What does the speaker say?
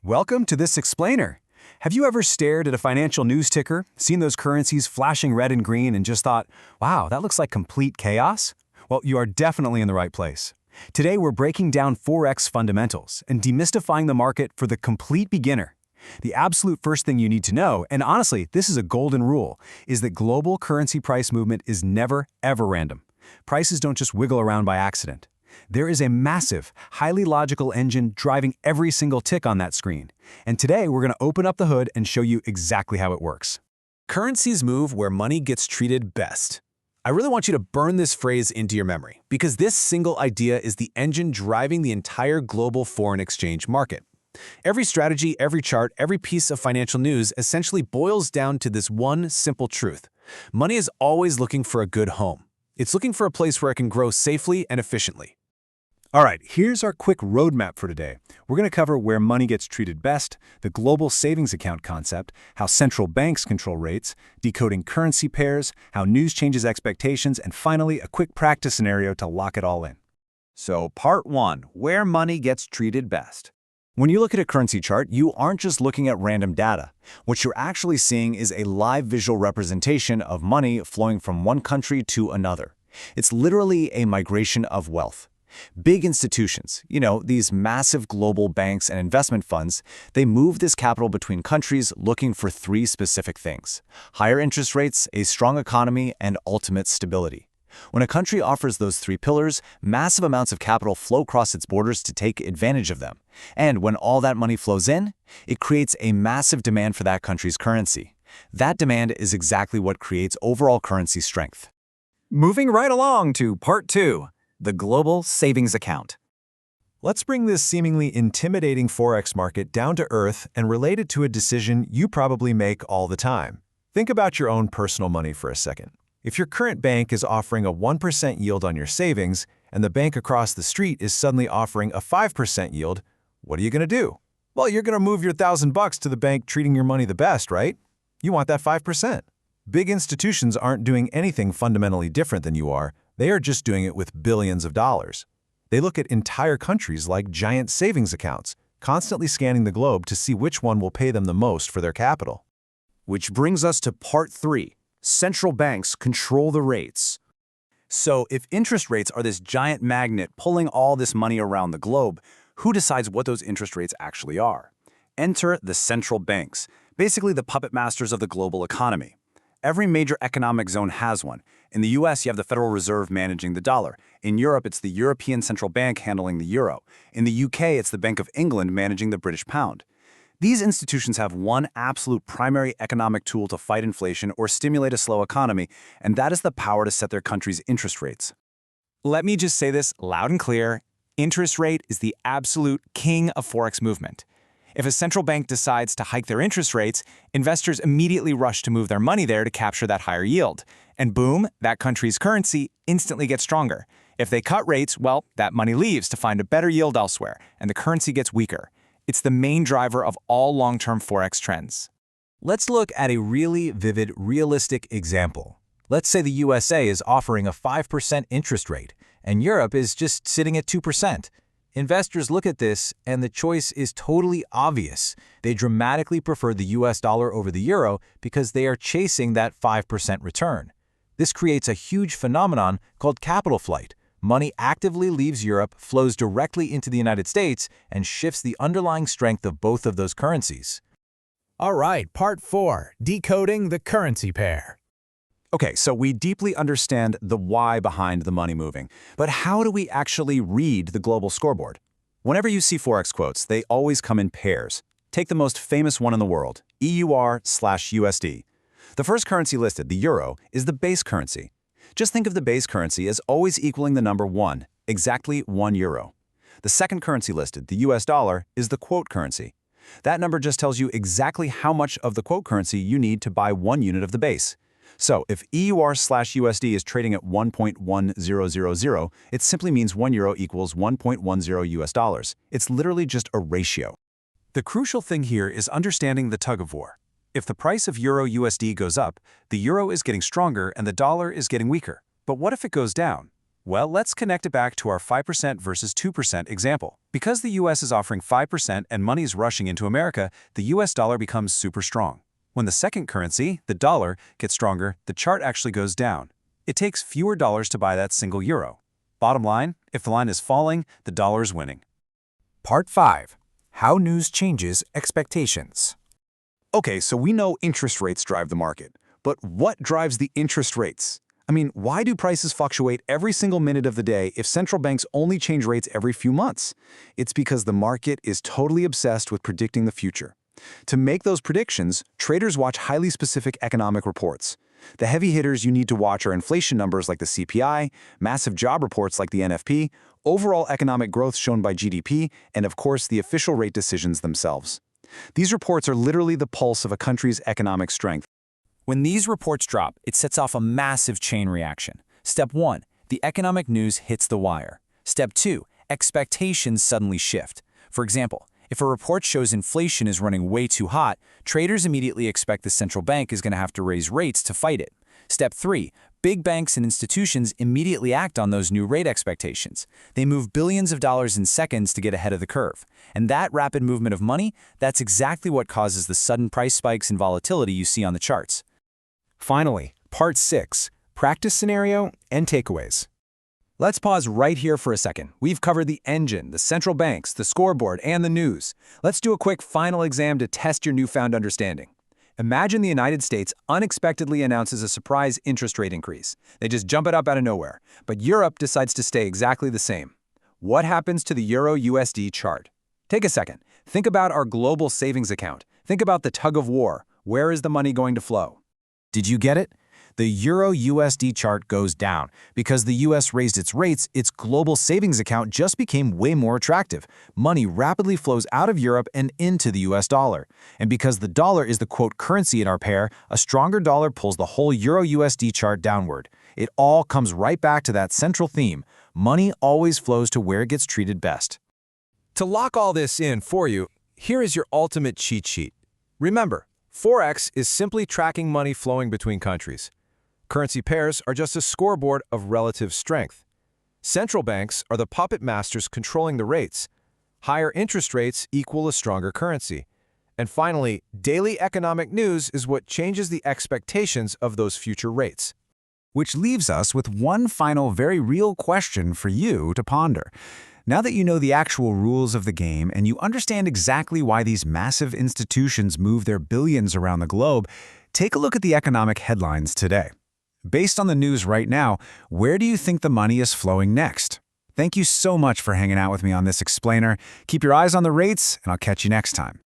Welcome to this explainer. Have you ever stared at a financial news ticker, seen those currencies flashing red and green, and just thought, wow, that looks like complete chaos? Well, you are definitely in the right place. Today, we're breaking down Forex fundamentals and demystifying the market for the complete beginner. The absolute first thing you need to know, and honestly, this is a golden rule, is that global currency price movement is never, ever random. Prices don't just wiggle around by accident. There is a massive, highly logical engine driving every single tick on that screen. And today, we're going to open up the hood and show you exactly how it works. Currencies move where money gets treated best. I really want you to burn this phrase into your memory, because this single idea is the engine driving the entire global foreign exchange market. Every strategy, every chart, every piece of financial news essentially boils down to this one simple truth. Money is always looking for a good home. It's looking for a place where it can grow safely and efficiently. All right, here's our quick roadmap for today. We're going to cover where money gets treated best, the global savings account concept, how central banks control rates, decoding currency pairs, how news changes expectations, and finally, a quick practice scenario to lock it all in. So, Part 1, where money gets treated best. When you look at a currency chart, you aren't just looking at random data. What you're actually seeing is a live visual representation of money flowing from one country to another. It's literally a migration of wealth. Big institutions, these massive global banks and investment funds, they move this capital between countries looking for three specific things: higher interest rates, a strong economy, and ultimate stability. When a country offers those three pillars, massive amounts of capital flow across its borders to take advantage of them. And when all that money flows in, it creates a massive demand for that country's currency. That demand is exactly what creates overall currency strength. Moving right along to Part 2, the global savings account. Let's bring this seemingly intimidating Forex market down to earth and relate it to a decision you probably make all the time. Think about your own personal money for a second. If your current bank is offering a 1% yield on your savings, and the bank across the street is suddenly offering a 5% yield, what are you going to do? Well, you're going to move your $1,000 to the bank treating your money the best, right? You want that 5%. Big institutions aren't doing anything fundamentally different than you are. They are just doing it with billions of dollars. They look at entire countries like giant savings accounts, constantly scanning the globe to see which one will pay them the most for their capital. Which brings us to Part 3. Central banks control the rates. So if interest rates are this giant magnet pulling all this money around the globe, who decides what those interest rates actually are? Enter the central banks, basically the puppet masters of the global economy. Every major economic zone has one. In the US, you have the Federal Reserve managing the dollar. In Europe, it's the European Central Bank handling the euro. In the UK, it's the Bank of England managing the British pound. These institutions have one absolute primary economic tool to fight inflation or stimulate a slow economy, and that is the power to set their country's interest rates. Let me just say this loud and clear. Interest rate is the absolute king of Forex movement. If a central bank decides to hike their interest rates, investors immediately rush to move their money there to capture that higher yield. And boom, that country's currency instantly gets stronger. If they cut rates, well, that money leaves to find a better yield elsewhere, and the currency gets weaker. It's the main driver of all long-term Forex trends. Let's look at a really vivid, realistic example. Let's say the USA is offering a 5% interest rate, and Europe is just sitting at 2%. Investors look at this, and the choice is totally obvious. They dramatically prefer the US dollar over the euro because they are chasing that 5% return. This creates a huge phenomenon called capital flight. Money actively leaves Europe, flows directly into the United States, and shifts the underlying strength of both of those currencies. All right, Part 4, decoding the currency pair. Okay, so we deeply understand the why behind the money moving, but how do we actually read the global scoreboard? Whenever you see Forex quotes, they always come in pairs. Take the most famous one in the world, EUR/USD. The first currency listed, the euro, is the base currency. Just think of the base currency as always equaling the number 1, exactly 1 euro. The second currency listed, the US dollar, is the quote currency. That number just tells you exactly how much of the quote currency you need to buy 1 unit of the base. So if EUR/USD is trading at 1.1000, it simply means 1 euro equals 1.10 US dollars. It's literally just a ratio. The crucial thing here is understanding the tug of war. If the price of euro/USD goes up, the euro is getting stronger and the dollar is getting weaker. But what if it goes down? Well, let's connect it back to our 5% versus 2% example. Because the US is offering 5% and money is rushing into America, the US dollar becomes super strong. When the second currency, the dollar, gets stronger, the chart actually goes down. It takes fewer dollars to buy that single euro. Bottom line, if the line is falling, the dollar is winning. Part 5. How news changes expectations. Okay, so we know interest rates drive the market. But what drives the interest rates? I mean, why do prices fluctuate every single minute of the day if central banks only change rates every few months? It's because the market is totally obsessed with predicting the future. To make those predictions, traders watch highly specific economic reports. The heavy hitters you need to watch are inflation numbers like the CPI, massive job reports like the NFP, overall economic growth shown by GDP, and of course the official rate decisions themselves. These reports are literally the pulse of a country's economic strength. When these reports drop, it sets off a massive chain reaction. Step 1, the economic news hits the wire. Step 2, expectations suddenly shift. For example, if a report shows inflation is running way too hot, traders immediately expect the central bank is going to have to raise rates to fight it. Step 3, big banks and institutions immediately act on those new rate expectations. They move billions of dollars in seconds to get ahead of the curve. And that rapid movement of money, that's exactly what causes the sudden price spikes and volatility you see on the charts. Finally, Part 6, Practice Scenario and Takeaways. Let's pause right here for a second. We've covered the engine, the central banks, the scoreboard, and the news. Let's do a quick final exam to test your newfound understanding. Imagine the United States unexpectedly announces a surprise interest rate increase. They just jump it up out of nowhere. But Europe decides to stay exactly the same. What happens to the Euro-USD chart? Take a second. Think about our global savings account. Think about the tug of war. Where is the money going to flow? Did you get it? The Euro-USD chart goes down. Because the US raised its rates, its global savings account just became way more attractive. Money rapidly flows out of Europe and into the US dollar. And because the dollar is the quote currency in our pair, a stronger dollar pulls the whole Euro-USD chart downward. It all comes right back to that central theme. Money always flows to where it gets treated best. To lock all this in for you, here is your ultimate cheat sheet. Remember, Forex is simply tracking money flowing between countries. Currency pairs are just a scoreboard of relative strength. Central banks are the puppet masters controlling the rates. Higher interest rates equal a stronger currency. And finally, daily economic news is what changes the expectations of those future rates. Which leaves us with one final very real question for you to ponder. Now that you know the actual rules of the game and you understand exactly why these massive institutions move their billions around the globe, take a look at the economic headlines today. Based on the news right now, where do you think the money is flowing next? Thank you so much for hanging out with me on this explainer. Keep your eyes on the rates, and I'll catch you next time.